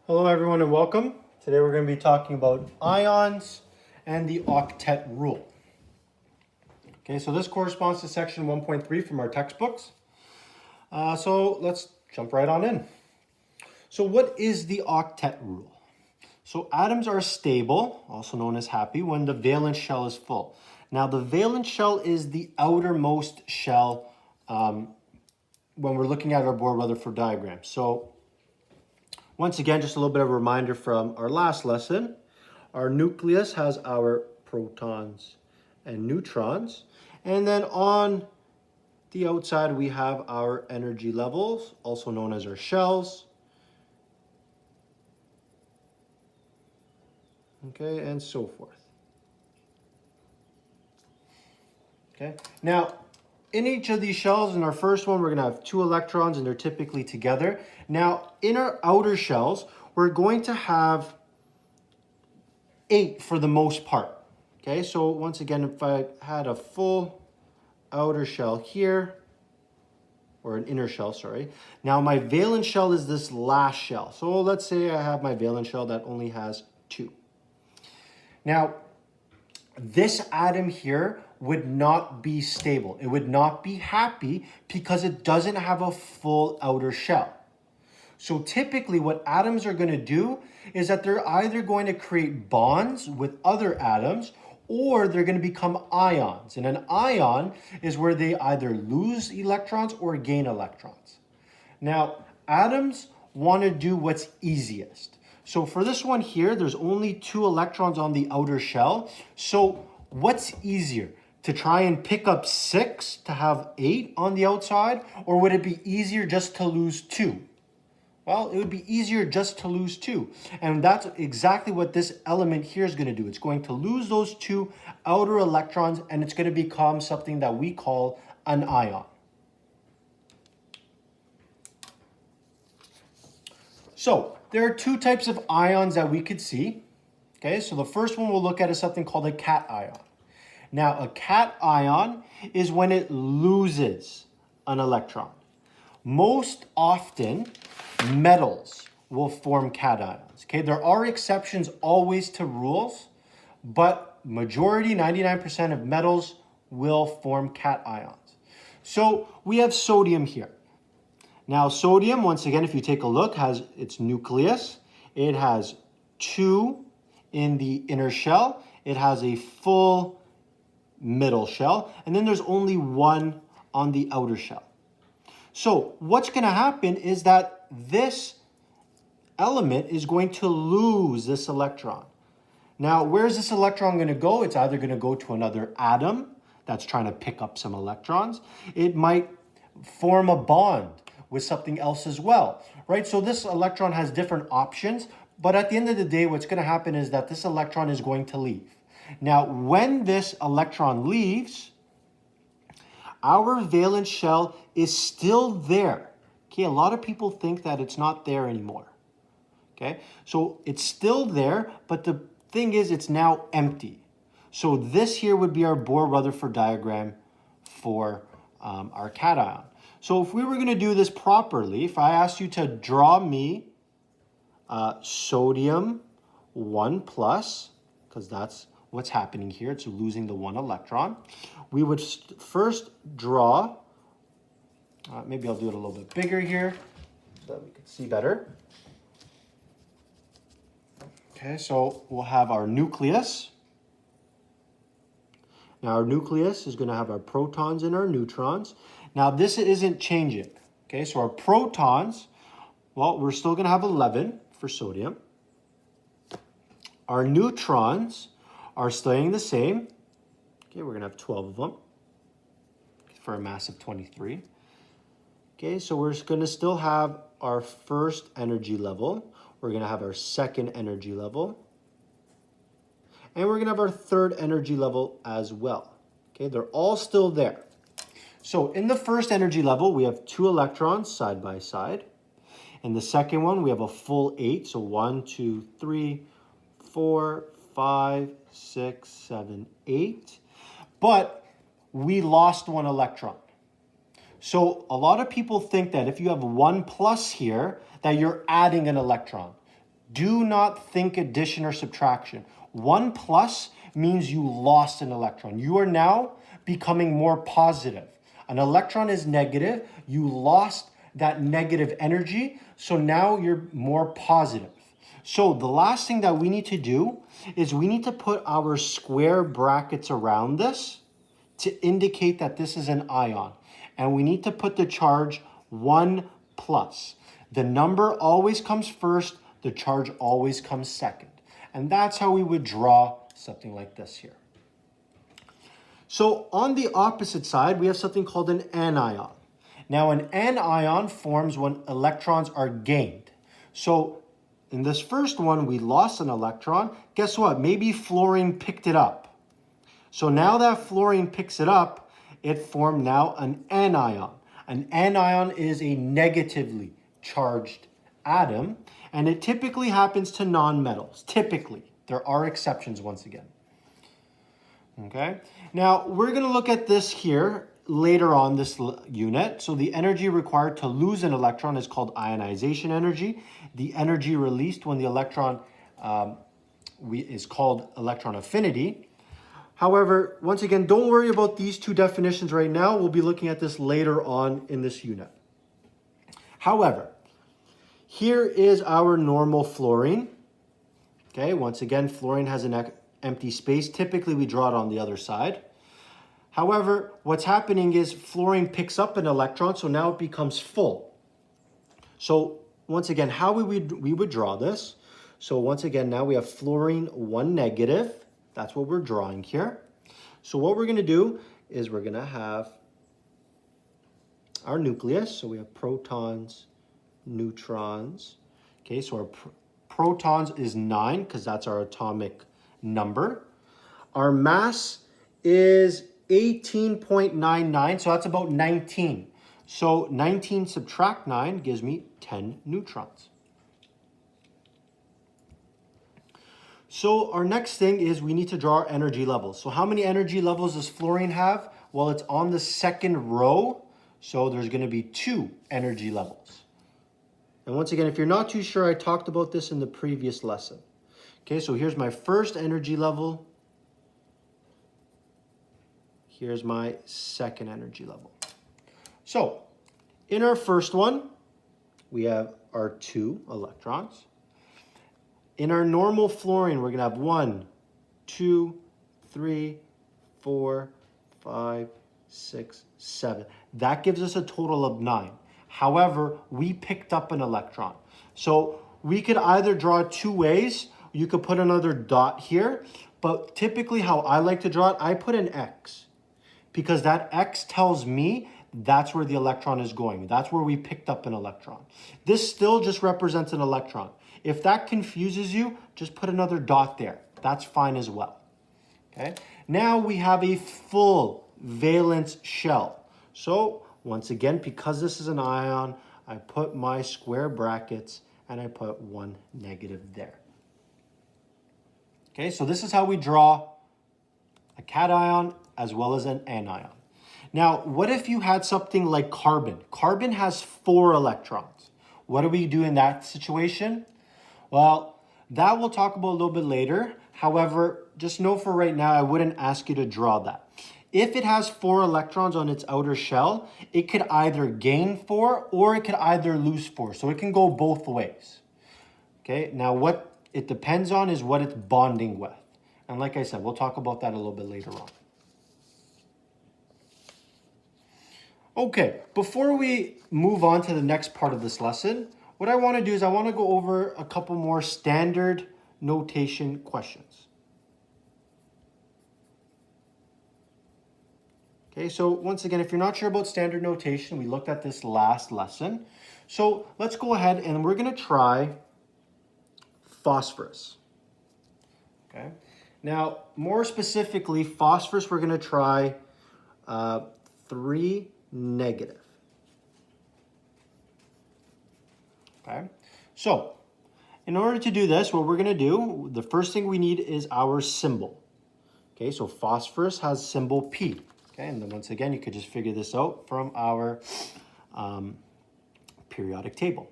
Hello everyone and welcome. Today we're going to be talking about ions and the octet rule. Okay, so this corresponds to section 1.3 from our textbooks. So let's jump right on in. So what is the octet rule? So atoms are stable, also known as happy, when the valence shell is full. Now the valence shell is the outermost shell when we're looking at our Bohr-Rutherford diagram. So once again, just a little bit of a reminder from our last lesson. Our nucleus has our protons and neutrons. And then on the outside, we have our energy levels, also known as our shells. Okay, and so forth. Okay, now in each of these shells, in our first one, we're going to have 2 electrons and they're typically together. Now, in our outer shells, we're going to have 8 for the most part. Okay, so once again, if I had a full outer shell here, or an inner shell, sorry. Now my valence shell is this last shell. So let's say I have my valence shell that only has 2. Now, this atom here would not be stable. It would not be happy because it doesn't have a full outer shell. So typically what atoms are going to do is that they're either going to create bonds with other atoms or they're going to become ions. And an ion is where they either lose electrons or gain electrons. Now, atoms want to do what's easiest. So for this one here, there's only 2 electrons on the outer shell. So what's easier? To try and pick up 6 to have 8 on the outside? Or would it be easier just to lose 2? Well, it would be easier just to lose 2. And that's exactly what this element here is going to do. It's going to lose those 2 outer electrons and it's going to become something that we call an ion. So there are 2 types of ions that we could see. Okay, so the first one we'll look at is something called a cation. Now, a cation is when it loses an electron. Most often, metals will form cations. Okay, there are exceptions always to rules, but majority, 99% of metals will form cations. So we have sodium here. Now sodium, once again, if you take a look, has its nucleus. It has 2 in the inner shell. It has a full middle shell, and then there's only 1 on the outer shell. So what's going to happen is that this element is going to lose this electron. Now, where's this electron going to go? It's either going to go to another atom that's trying to pick up some electrons. It might form a bond with something else as well, right? So this electron has different options, but at the end of the day, what's going to happen is that this electron is going to leave. Now, when this electron leaves, our valence shell is still there. Okay, a lot of people think that it's not there anymore. Okay, so it's still there, but the thing is it's now empty. So this here would be our Bohr-Rutherford diagram for our cation. So if we were going to do this properly, if I asked you to draw me sodium 1 plus, because that's what's happening here, it's losing the 1 electron. We would first draw, maybe I'll do it a little bit bigger here so that we can see better. Okay, so we'll have our nucleus. Now our nucleus is going to have our protons and our neutrons. Now this isn't changing. Okay, so our protons, well, we're still going to have 11 for sodium. Our neutrons are staying the same. Okay, we're going to have 12 of them for a mass of 23. Okay, so we're going to still have our first energy level. We're going to have our second energy level. And we're going to have our third energy level as well. Okay, they're all still there. So in the first energy level, we have 2 electrons side by side. In the second one, we have a full 8. So 1, 2, 3, 4, 5, 6, 7, 8. But we lost 1 electron. So a lot of people think that if you have 1 plus here, that you're adding an electron. Do not think addition or subtraction. 1 plus means you lost an electron. You are now becoming more positive. An electron is negative. You lost that negative energy, so now you're more positive. So the last thing that we need to do is we need to put our square brackets around this to indicate that this is an ion. And we need to put the charge 1 plus. The number always comes first, the charge always comes second. And that's how we would draw something like this here. So on the opposite side, we have something called an anion. Now an anion forms when electrons are gained. So in this first one, we lost an electron. Guess what? Maybe fluorine picked it up. So now that fluorine picks it up, it formed now an anion. An anion is a negatively charged atom, and it typically happens to nonmetals. Typically. There are exceptions once again. Okay? Now, we're going to look at this here later on this unit. So the energy required to lose an electron is called ionization energy. The energy released when the electron is called electron affinity. However, once again, don't worry about these two definitions right now. We'll be looking at this later on in this unit. However, here is our normal fluorine. Okay, once again, fluorine has an empty space. Typically, we draw it on the other side. However, what's happening is fluorine picks up an electron, so now it becomes full. So once again, how we would draw this. So once again, now we have fluorine 1 negative. That's what we're drawing here. So what we're going to do is we're going to have our nucleus. So we have protons, neutrons. Okay, so our protons is 9 because that's our atomic number. Our mass is 18.99, so that's about 19. So 19 subtract 9 gives me 10 neutrons. So our next thing is we need to draw our energy levels. So how many energy levels does fluorine have? Well, it's on the second row, so there's going to be 2 energy levels. And once again, if you're not too sure, I talked about this in the previous lesson. Okay, so here's my first energy level. Here's my second energy level. So in our first one, we have our 2 electrons. In our normal fluorine, we're going to have 1, 2, 3, 4, 5, 6, 7. That gives us a total of 9. However, we picked up an electron. So we could either draw it 2 ways. You could put another dot here. But typically how I like to draw it, I put an X. Because that X tells me that's where the electron is going. That's where we picked up an electron. This still just represents an electron. If that confuses you, just put another dot there. That's fine as well. Okay. Now we have a full valence shell. So once again, because this is an ion, I put my square brackets and I put 1 negative there. Okay, so this is how we draw a cation as well as an anion. Now, what if you had something like carbon? Carbon has 4 electrons. What do we do in that situation? Well, that we'll talk about a little bit later. However, just know for right now, I wouldn't ask you to draw that. If it has 4 electrons on its outer shell, it could either gain 4 or it could either lose 4. So it can go both ways. Okay, now what it depends on is what it's bonding with. And like I said, we'll talk about that a little bit later on. Okay, before we move on to the next part of this lesson, what I want to do is I want to go over a couple more standard notation questions. Okay, so once again, if you're not sure about standard notation, we looked at this last lesson. So let's go ahead and we're going to try phosphorus. Okay, now more specifically, phosphorus, we're going to try 3 negative. Okay, so in order to do this, what we're going to do, the first thing we need is our symbol. Okay, so phosphorus has symbol P. Okay, and then once again, you could just figure this out from our periodic table.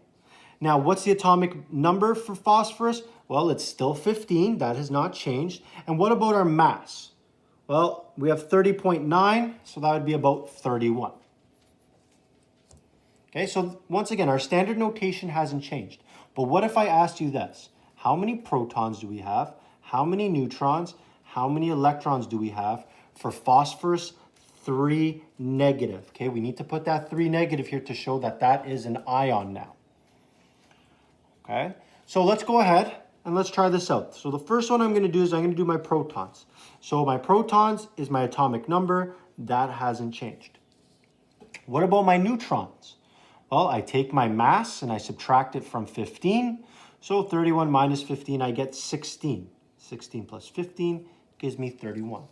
Now, what's the atomic number for phosphorus? Well, it's still 15. That has not changed. And what about our mass? Well, we have 30.9, so that would be about 31. Okay, so once again, our standard notation hasn't changed. But what if I asked you this? How many protons do we have? How many neutrons? How many electrons do we have for phosphorus 3 negative? Okay, we need to put that 3 negative here to show that that is an ion now. Okay, so let's go ahead and let's try this out. So the first one I'm going to do is I'm going to do my protons. So my protons is my atomic number. That hasn't changed. What about my neutrons? Well, I take my mass and I subtract it from 15. So 31 minus 15, I get 16. 16 plus 15 gives me 31.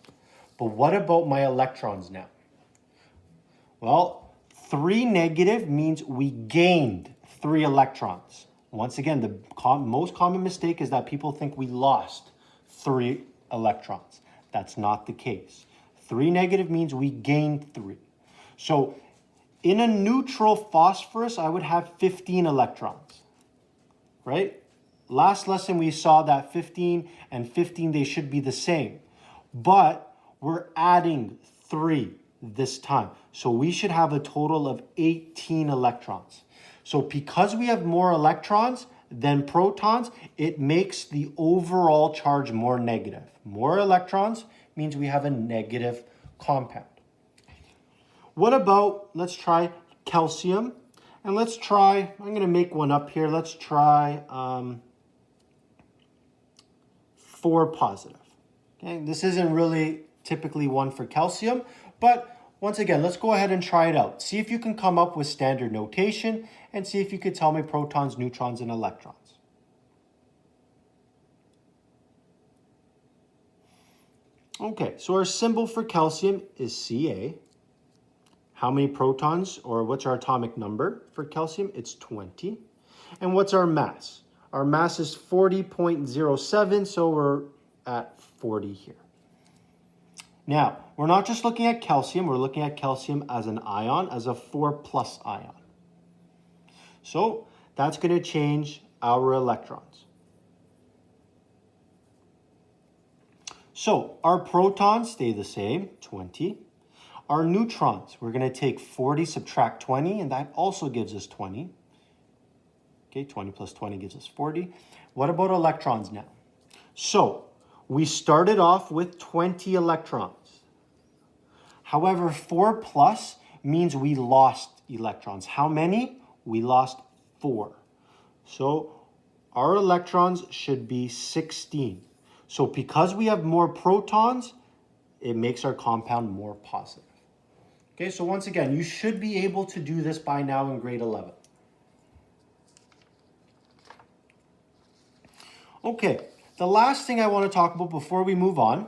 But what about my electrons now? Well, 3 negative means we gained 3 electrons. Once again, the most common mistake is that people think we lost 3 electrons. That's not the case. 3 negative means we gained 3. So in a neutral phosphorus, I would have 15 electrons, right? Last lesson we saw that 15 and 15, they should be the same. But we're adding 3 this time. So we should have a total of 18 electrons. So because we have more electrons than protons, it makes the overall charge more negative. More electrons means we have a negative compound. What about, let's try calcium. And let's try, I'm going to make one up here. Let's try 4 positive. Okay, this isn't really typically one for calcium, but once again, let's go ahead and try it out. See if you can come up with standard notation and see if you could tell me protons, neutrons, and electrons. Okay, so our symbol for calcium is Ca. How many protons, or what's our atomic number for calcium? It's 20. And what's our mass? Our mass is 40.07, so we're at 40 here. Now, we're not just looking at calcium, we're looking at calcium as an ion, as a 4+ ion. So that's going to change our electrons. So our protons stay the same, 20. Our neutrons, we're going to take 40, subtract 20, and that also gives us 20. Okay, 20 plus 20 gives us 40. What about electrons now? So we started off with 20 electrons. However, 4+ means we lost electrons. How many? We lost 4. So our electrons should be 16. So because we have more protons, it makes our compound more positive. Okay, so once again, you should be able to do this by now in grade 11. Okay, the last thing I want to talk about before we move on.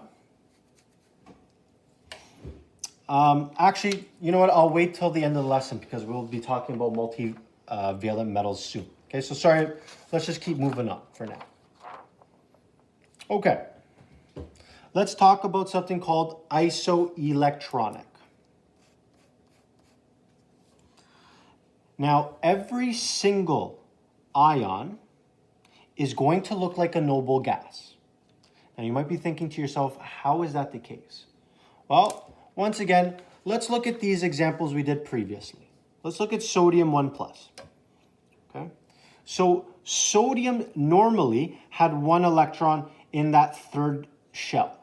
Actually, you know what? I'll wait till the end of the lesson because we'll be talking about multivalent metals soon. Okay, so sorry, let's just keep moving on for now. Okay, let's talk about something called isoelectronic. Now, every single ion is going to look like a noble gas. Now, you might be thinking to yourself, how is that the case? Well, once again, let's look at these examples we did previously. Let's look at sodium 1+. Okay? So sodium normally had 1 electron in that third shell.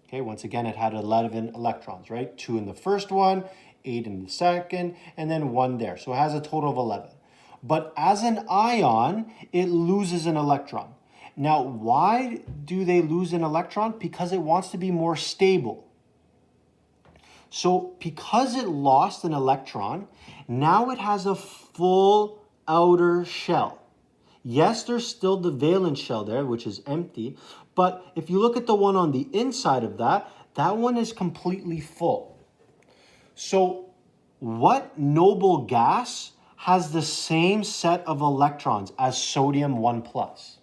Okay, once again, it had 11 electrons, right? 2 in the first one, 8 in the second, and then 1 there. So it has a total of 11. But as an ion, it loses an electron. Now, why do they lose an electron? Because it wants to be more stable. So because it lost an electron, now it has a full outer shell. Yes, there's still the valence shell there, which is empty. But if you look at the one on the inside of that, that one is completely full. So what noble gas has the same set of electrons as sodium 1+?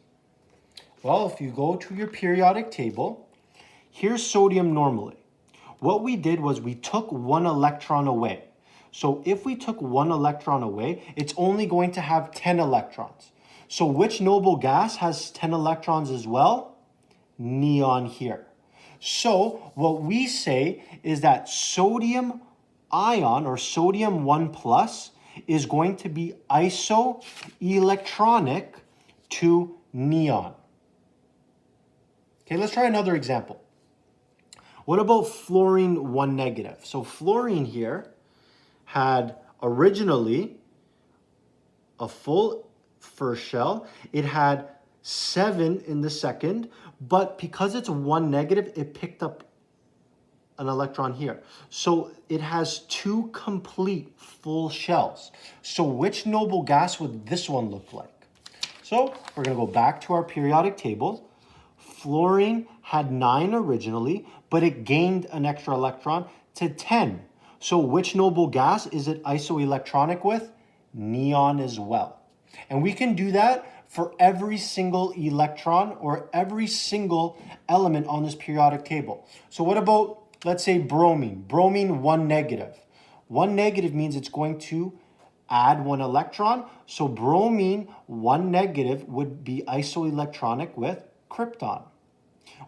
Well, if you go to your periodic table, here's sodium normally. What we did was we took 1 electron away. So if we took one electron away, it's only going to have 10 electrons. So which noble gas has 10 electrons as well? Neon here. So what we say is that sodium ion, or sodium 1 plus, is going to be isoelectronic to neon. Okay, let's try another example. What about fluorine 1 negative? So fluorine here had originally a full first shell. It had 7 in the second, but because it's 1 negative, it picked up an electron here. So it has 2 complete full shells. So which noble gas would this one look like? So we're going to go back to our periodic table. Fluorine had 9 originally, but it gained an extra electron to 10. So which noble gas is it isoelectronic with? Neon as well. And we can do that for every single electron or every single element on this periodic table. So what about, let's say, bromine? Bromine 1 negative. 1 negative means it's going to add 1 electron. So bromine 1 negative would be isoelectronic with krypton.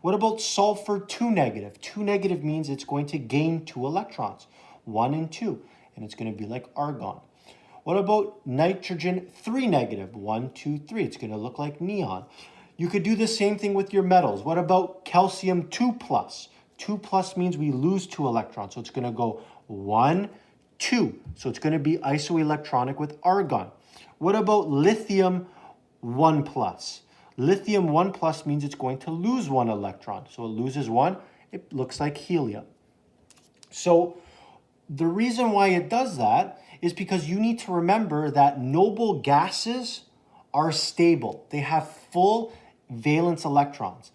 What about sulfur 2 negative? 2 negative means it's going to gain 2 electrons, 1 and 2, and it's going to be like argon. What about nitrogen 3 negative? 1, 2, 3. It's going to look like neon. You could do the same thing with your metals. What about calcium 2 plus? 2 plus means we lose 2 electrons, so it's going to go 1, 2. So it's going to be isoelectronic with argon. What about lithium 1 plus? Lithium 1 plus means it's going to lose 1 electron. So it loses 1. It looks like helium. So the reason why it does that is because you need to remember that noble gases are stable. They have full valence electrons.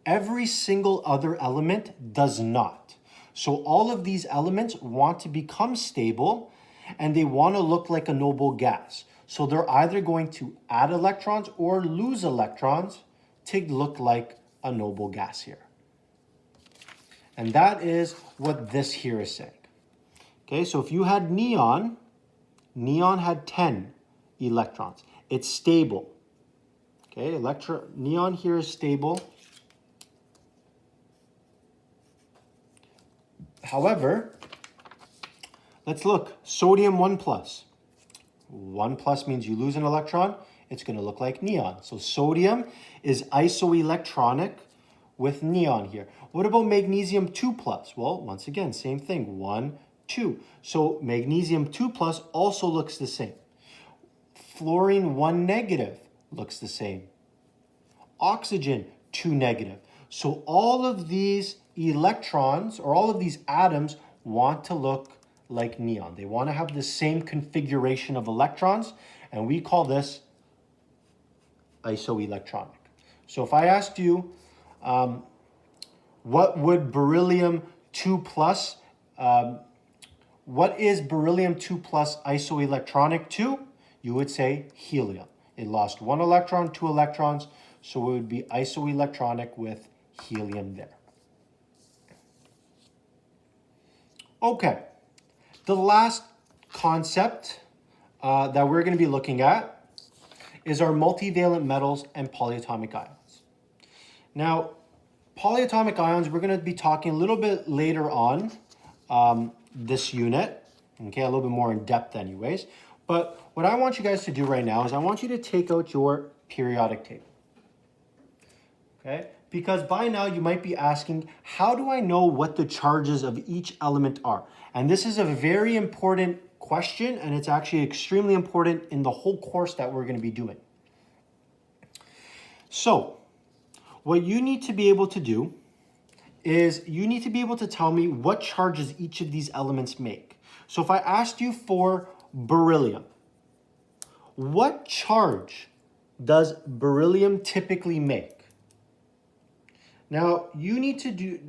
Every single other element does not. So all of these elements want to become stable and they want to look like a noble gas. So they're either going to add electrons or lose electrons to look like a noble gas here. And that is what this here is saying. Okay, so if you had neon, neon had 10 electrons. It's stable. Okay, neon here is stable. However, let's look. Sodium 1 plus. 1 plus means you lose an electron. It's going to look like neon. So sodium is isoelectronic with neon here. What about magnesium 2 plus? Well, once again, same thing. 1, 2. So magnesium 2 plus also looks the same. Fluorine 1 negative looks the same. Oxygen 2 negative. So all of these electrons or all of these atoms want to look like neon. They want to have the same configuration of electrons, and we call this isoelectronic. So if I asked you, what would beryllium 2 plus, what is beryllium 2 plus isoelectronic to? You would say helium. It lost 1 electron, 2 electrons, so it would be isoelectronic with helium there. Okay. The last concept that we're going to be looking at is our multivalent metals and polyatomic ions. Now, polyatomic ions, we're going to be talking a little bit later on this unit, okay, a little bit more in depth anyways. But what I want you guys to do right now is I want you to take out your periodic table, okay? Because by now you might be asking, how do I know what the charges of each element are? And this is a very important question, and it's actually extremely important in the whole course that we're going to be doing. So, what you need to be able to do is you need to be able to tell me what charges each of these elements make. So if I asked you for beryllium, what charge does beryllium typically make? Now, you need to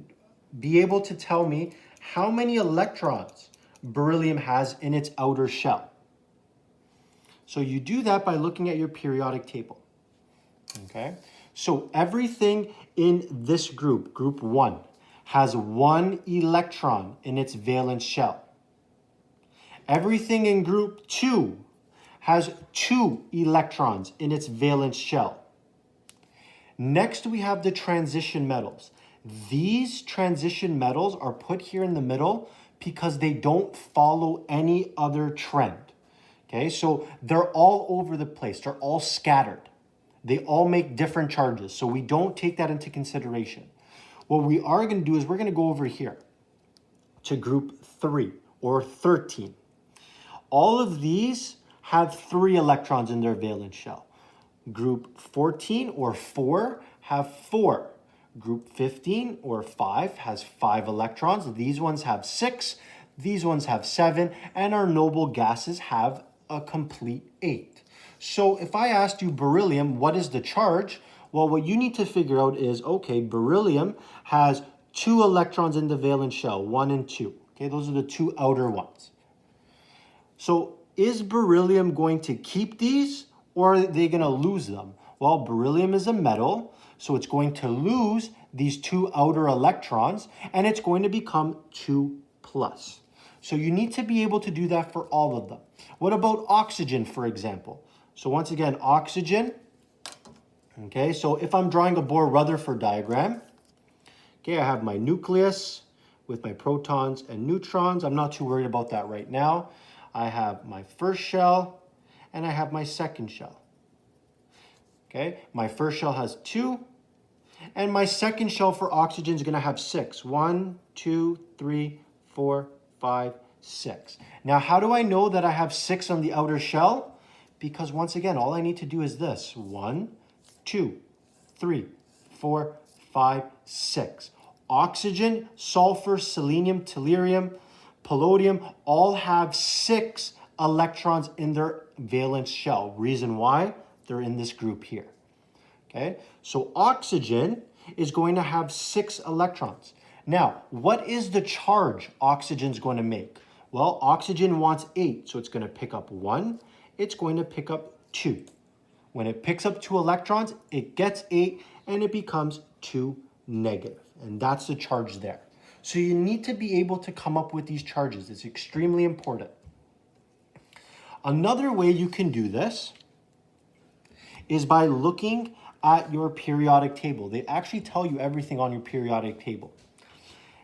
be able to tell me how many electrons beryllium has in its outer shell. So you do that by looking at your periodic table. Okay? So everything in this group, group 1, has 1 electron in its valence shell. Everything in group 2 has 2 electrons in its valence shell. Next, we have the transition metals. These transition metals are put here in the middle because they don't follow any other trend. Okay, so they're all over the place. They're all scattered. They all make different charges, so we don't take that into consideration. What we are going to do is we're going to go over here to group 3 or 13. All of these have 3 electrons in their valence shell. Group 14 or 4 have 4. Group 15 or 5 has 5 electrons. These ones have 6. These ones have 7. And our noble gases have a complete 8. So if I asked you beryllium, what is the charge? Well, what you need to figure out is, okay, beryllium has 2 electrons in the valence shell, 1 and 2. Okay, those are the 2 outer ones. So is beryllium going to keep these, or are they going to lose them? Well, beryllium is a metal, so it's going to lose these 2 outer electrons, and it's going to become 2+. So you need to be able to do that for all of them. What about oxygen, for example? So once again, oxygen. Okay, so if I'm drawing a Bohr-Rutherford diagram, okay, I have my nucleus with my protons and neutrons. I'm not too worried about that right now. I have my first shell, and I have my second shell. Okay, my first shell has 2, and my second shell for oxygen is going to have 6. 1, 2, 3, 4, 5, 6. Now, how do I know that I have 6 on the outer shell? Because once again, all I need to do is this. 1, 2, 3, 4, 5, 6. Oxygen, sulfur, selenium, tellurium, palladium all have 6 electrons in their valence shell. Reason why? They're in this group here. Okay, so oxygen is going to have 6 electrons. Now, what is the charge oxygen's going to make? Well, oxygen wants 8, so it's going to pick up 1. It's going to pick up 2. When it picks up 2 electrons, it gets 8, and it becomes 2 negative. And that's the charge there. So you need to be able to come up with these charges. It's extremely important. Another way you can do this is by looking at your periodic table. They actually tell you everything on your periodic table.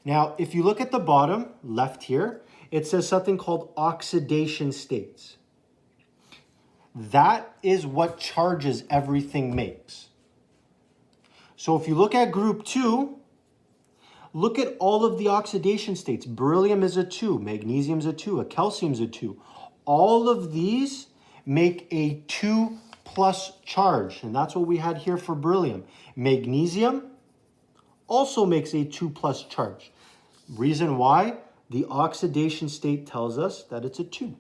Now, if you look at the bottom left here, it says something called oxidation states. That is what charges everything makes. So if you look at group 2, look at all of the oxidation states. Beryllium is a 2, magnesium is a 2, a calcium is a 2. All of these make a 2+ charge, and that's what we had here for beryllium. Magnesium also makes a 2+ charge. Reason why? The oxidation state tells us that it's a 2.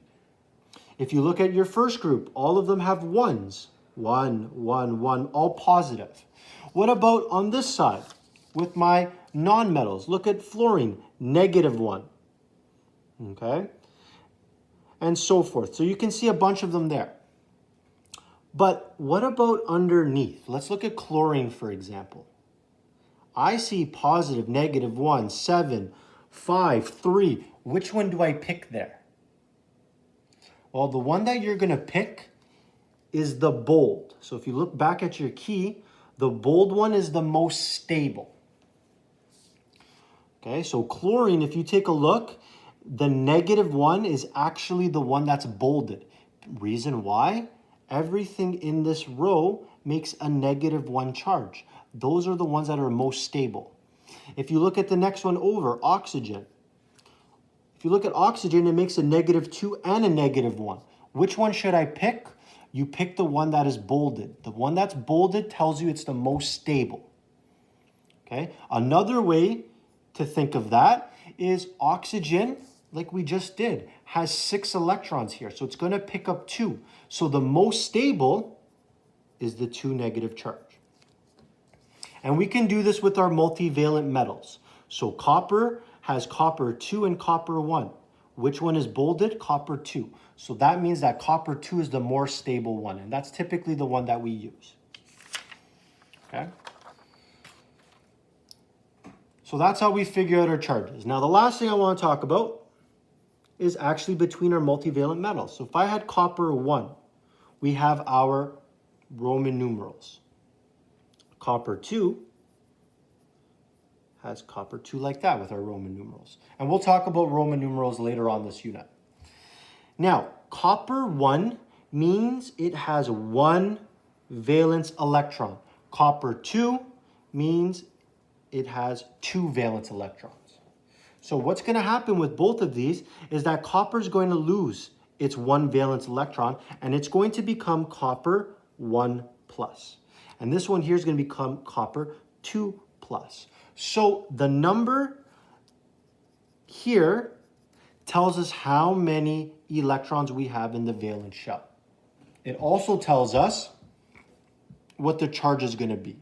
If you look at your first group, all of them have 1s. 1, 1, 1, all positive. What about on this side with my nonmetals? Look at fluorine, -1. Okay? And so forth. So you can see a bunch of them there. But what about underneath? Let's look at chlorine, for example. I see positive, -1, 7, 5, 3. Which one do I pick there? Well, the one that you're going to pick is the bold. So if you look back at your key, the bold one is the most stable. Okay, so chlorine, if you take a look, the -1 is actually the one that's bolded. Reason why? Everything in this row makes a -1 charge. Those are the ones that are most stable. If you look at the next one over, oxygen. If you look at oxygen, it makes a -2 and a -1. Which one should I pick? You pick the one that is bolded. The one that's bolded tells you it's the most stable. Okay. Another way to think of that is oxygen, like we just did, has 6 electrons here. So it's going to pick up 2. So the most stable is the 2 negative charge. And we can do this with our multivalent metals. So copper has copper 2 and copper 1. Which one is bolded? Copper 2. So that means that copper 2 is the more stable one, and that's typically the one that we use. Okay? So that's how we figure out our charges. Now the last thing I want to talk about is actually between our multivalent metals. So if I had copper 1, we have our Roman numerals. Copper 2 has copper 2 like that with our Roman numerals. And we'll talk about Roman numerals later on this unit. Now, copper 1 means it has 1 valence electron. Copper 2 means it has 2 valence electrons. So what's going to happen with both of these is that copper is going to lose its 1 valence electron, and it's going to become copper 1 plus. And this one here is going to become copper 2 plus. So the number here tells us how many electrons we have in the valence shell. It also tells us what the charge is going to be.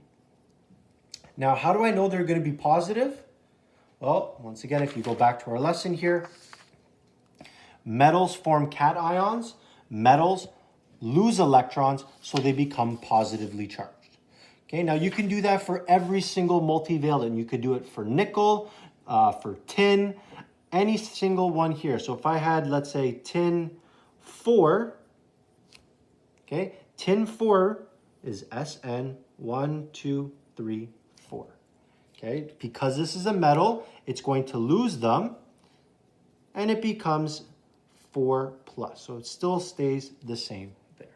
Now, how do I know they're going to be positive? Well, once again, if you go back to our lesson here, metals form cations. Metals lose electrons, so they become positively charged. Okay, now you can do that for every single multivalent. You could do it for nickel, for tin, any single one here. So if I had, let's say, tin 4, okay, tin 4 is SN 1, 2, 3, 4. Okay, because this is a metal, it's going to lose them, and it becomes 4 plus. So it still stays the same there.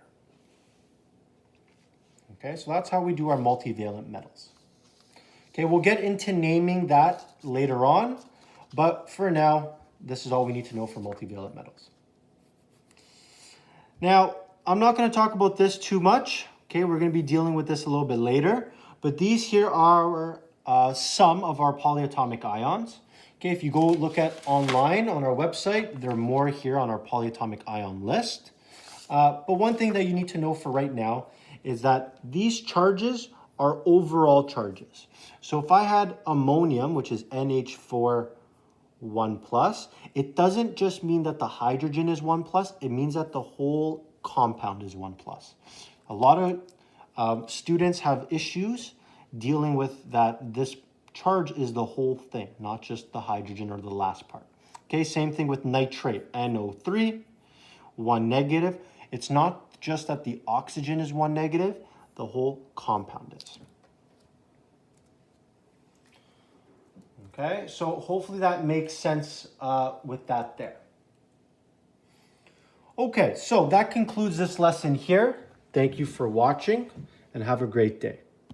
Okay, so that's how we do our multivalent metals. Okay, we'll get into naming that later on, but for now, this is all we need to know for multivalent metals. Now, I'm not going to talk about this too much. Okay, we're going to be dealing with this a little bit later, but these here are some of our polyatomic ions. Okay, if you go look at online on our website, there are more here on our polyatomic ion list. But one thing that you need to know for right now is that these charges are overall charges. So if I had ammonium, which is NH4 1 plus, it doesn't just mean that the hydrogen is 1 plus, it means that the whole compound is 1 plus. A lot of students have issues dealing with that this charge is the whole thing, not just the hydrogen or the last part. Okay, same thing with nitrate, NO3, 1 negative. It's not just that the oxygen is 1 negative, the whole compound is. Okay, so hopefully that makes sense with that there. Okay, so that concludes this lesson here. Thank you for watching and have a great day.